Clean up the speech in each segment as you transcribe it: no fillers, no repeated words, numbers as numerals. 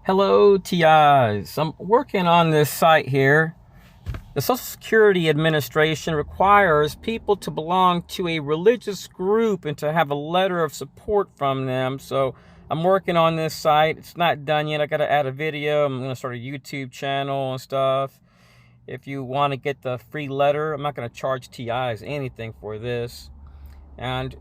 Hello, TIs. I'm working on this site here. The Social Security Administration requires people to belong to a religious group and to have a letter of support from them. So I'm working on this site. It's not done yet. I got to add a video. I'm going to start a YouTube channel and stuff. If you want to get the free letter, I'm not going to charge TIs anything for this. And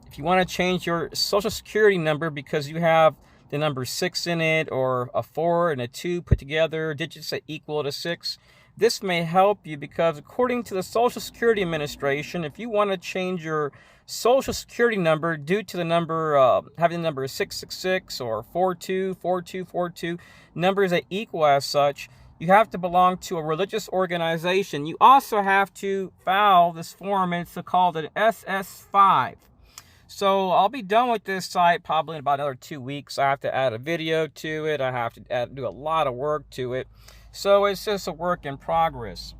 if you want to change your Social Security number because you have the number 6 in it, or a 4 and a 2 put together, digits that equal to 6. This may help you because according to the Social Security Administration, if you want to change your Social Security number due to the number, having the number 666 or 424242, numbers that equal as such, you have to belong to a religious organization. You also have to file this form, and it's called an SS5. So I'll be done with this site probably in about another 2 weeks. I have to add a video to it. I have to do a lot of work to it. So it's just a work in progress.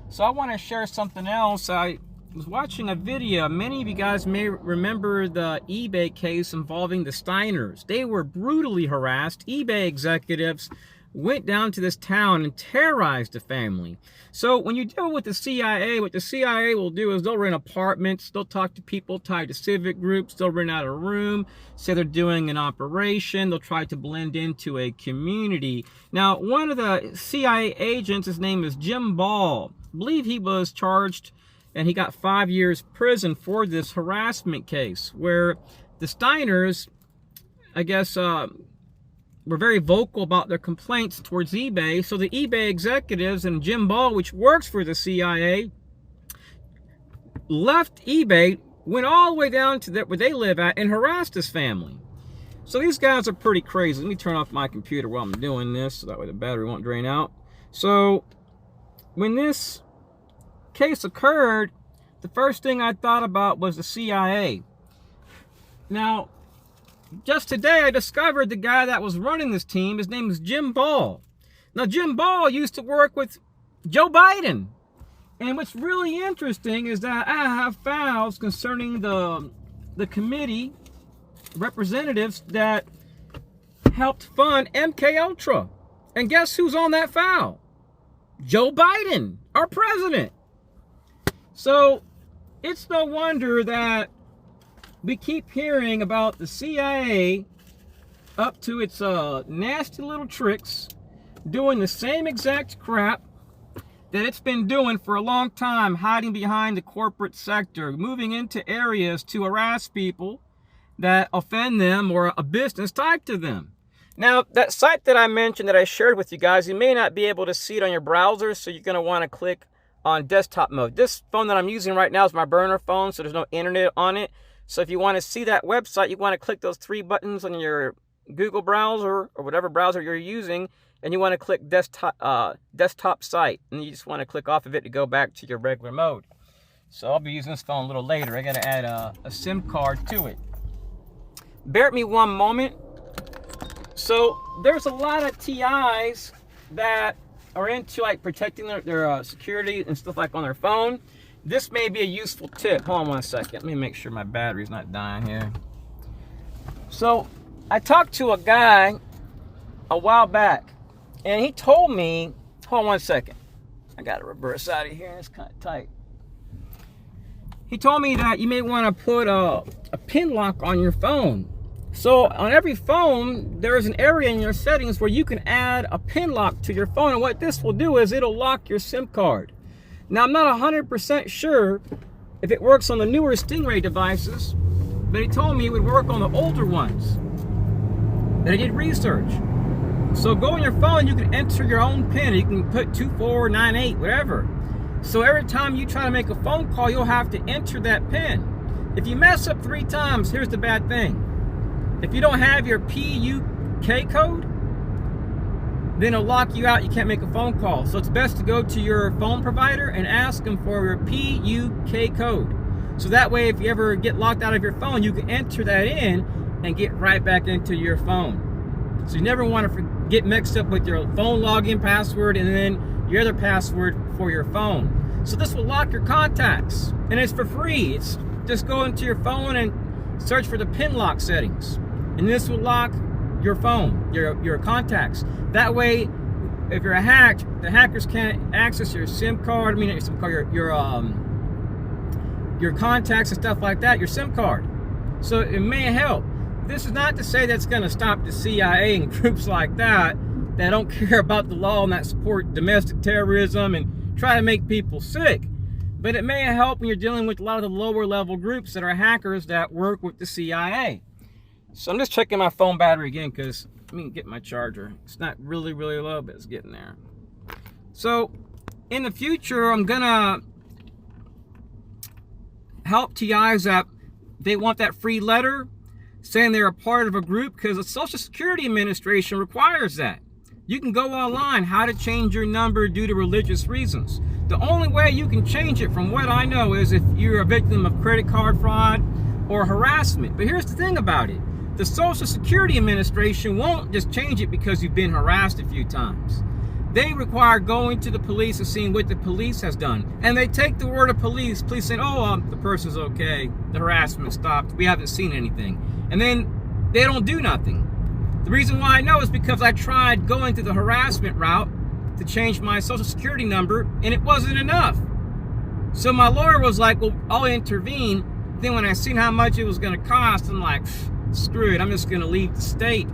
So I want to share something else. I was watching a video. Many of you guys may remember the eBay case involving the Steiners. They were brutally harassed. eBay executives went down to this town and terrorized the family. So when you deal with the CIA, what the CIA will do is they'll rent apartments, they'll talk to people tied to civic groups, they'll rent out a room, say they're doing an operation, they'll try to blend into a community. Now, one of the CIA agents, his name is Jim Ball. I believe he was charged and he got 5 years prison for this harassment case where the Steiners, I guess, were very vocal about their complaints towards eBay. So the eBay executives and Jim Ball, which works for the CIA, left eBay, went all the way down to where they live at, and harassed his family. So these guys are pretty crazy. Let me turn off my computer while I'm doing this, so that way the battery won't drain out. So when this case occurred, the first thing I thought about was the CIA. Now, just today, I discovered the guy that was running this team. His name is Jim Ball. Now, Jim Ball used to work with Joe Biden. And what's really interesting is that I have files concerning the committee representatives that helped fund MKUltra. And guess who's on that file? Joe Biden, our president. So it's no wonder that we keep hearing about the CIA up to its nasty little tricks, doing the same exact crap that it's been doing for a long time, hiding behind the corporate sector, moving into areas to harass people that offend them or a business tied to them. Now, that site that I mentioned that I shared with you guys, you may not be able to see it on your browser, so you're going to want to click on desktop mode. This phone that I'm using right now is my burner phone, so there's no internet on it. So if you want to see that website, you want to click those 3 buttons on your Google browser or whatever browser you're using, and you want to click desktop site, and you just want to click off of it to go back to your regular mode. So I'll be using this phone a little later. I got to add a SIM card to it. Bear with me one moment. So there's a lot of TIs that are into like protecting their security and stuff like on their phone. This may be a useful tip. Hold on one second. Let me make sure my battery's not dying here. So I talked to a guy a while back, and he told me, hold on one second. I got to reverse out of here. It's kind of tight. He told me that you may want to put a pin lock on your phone. So on every phone, there is an area in your settings where you can add a pin lock to your phone. And what this will do is it'll lock your SIM card. Now, I'm not 100% sure if it works on the newer Stingray devices, but he told me it would work on the older ones. And I did research. So go on your phone, you can enter your own PIN. You can put 2498, whatever. So every time you try to make a phone call, you'll have to enter that PIN. If you mess up 3 times, here's the bad thing. If you don't have your PUK code, then it'll lock you out. You can't make a phone call. So it's best to go to your phone provider and ask them for your PUK code. So that way, if you ever get locked out of your phone, you can enter that in and get right back into your phone. So you never want to get mixed up with your phone login password and then your other password for your phone. So this will lock your contacts, and it's for free. It's just go into your phone and search for the pin lock settings, and this will lock your phone, your contacts. That way, if you're hacked, the hackers can't access your SIM card. I mean, your SIM card, your contacts and stuff like that. Your SIM card. So it may help. This is not to say that's going to stop the CIA and groups like that don't care about the law and that support domestic terrorism and try to make people sick. But it may help when you're dealing with a lot of the lower level groups that are hackers that work with the CIA. So I'm just checking my phone battery again because let me get my charger. It's not really low, but it's getting there. So in the future, I'm gonna help TIs that they want that free letter saying they're a part of a group, because the Social Security Administration requires that. You can go online, how to change your number due to religious reasons. The only way you can change it, from what I know, is if you're a victim of credit card fraud or harassment. But here's the thing about it. The Social Security Administration won't just change it because you've been harassed a few times. They require going to the police and seeing what the police has done. And they take the word of police saying, oh, the person's okay, the harassment stopped, we haven't seen anything. And then they don't do nothing. The reason why I know is because I tried going through the harassment route to change my Social Security number, and it wasn't enough. So my lawyer was like, well, I'll intervene. Then when I seen how much it was going to cost, I'm like, screw it, I'm just going to leave the state.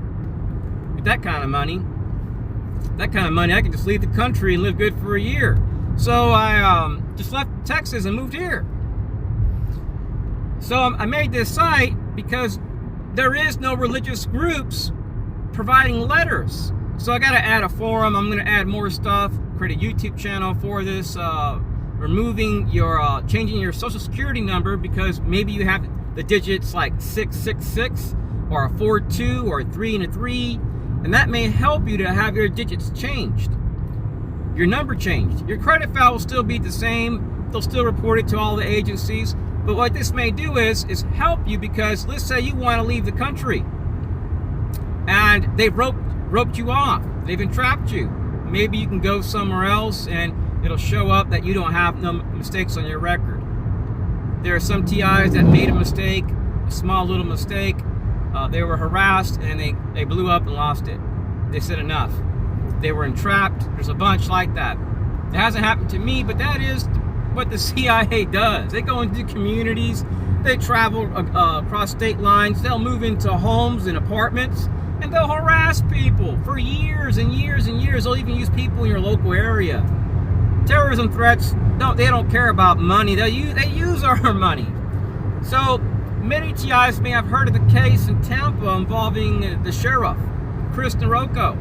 With that kind of money, I can just leave the country and live good for a year. So I just left Texas and moved here. So I made this site because there is no religious groups providing letters. So I got to add a forum. I'm going to add more stuff, create a YouTube channel for this, removing your, changing your Social Security number because maybe you have the digits like 666 or a 42 or a 3 and a 3. And that may help you to have your digits changed, your number changed. Your credit file will still be the same. They'll still report it to all the agencies. But what this may do is help you, because let's say you want to leave the country and they've roped you off. They've entrapped you. Maybe you can go somewhere else and it'll show up that you don't have no mistakes on your record. There are some TIs that made a mistake, a small little mistake. They were harassed and they blew up and lost it. They said enough. They were entrapped. There's a bunch like that. It hasn't happened to me, but that is what the CIA does. They go into communities, they travel across state lines, they'll move into homes and apartments, and they'll harass people for years and years and years. They'll even use people in your local area. Terrorism threats, they don't care about money. They use our money. So many TIs may have heard of the case in Tampa involving the sheriff, Chris Narocco.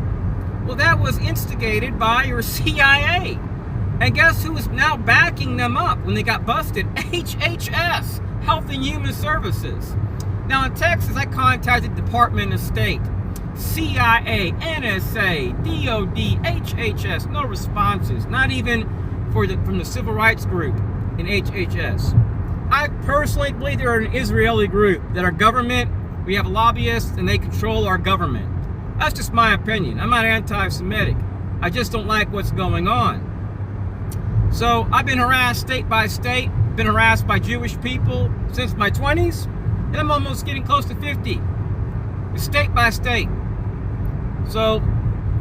Well, that was instigated by your CIA. And guess who is now backing them up when they got busted? HHS, Health and Human Services. Now in Texas, I contacted Department of State, CIA, NSA, DOD, HHS, no responses, not even from the civil rights group in HHS. I personally believe they're an Israeli group, that our government, we have lobbyists and they control our government. That's just my opinion. I'm not anti-Semitic. I just don't like what's going on. So I've been harassed state by state, been harassed by Jewish people since my 20s, and I'm almost getting close to 50. It's state by state. So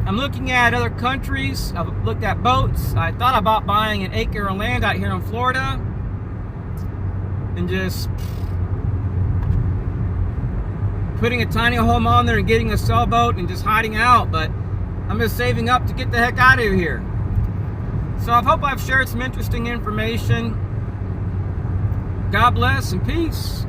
I'm looking at other countries. I've looked at boats. I thought about buying an acre of land out here in Florida and just putting a tiny home on there and getting a sailboat and just hiding out. But I'm just saving up to get the heck out of here. So I hope I've shared some interesting information. God bless and peace.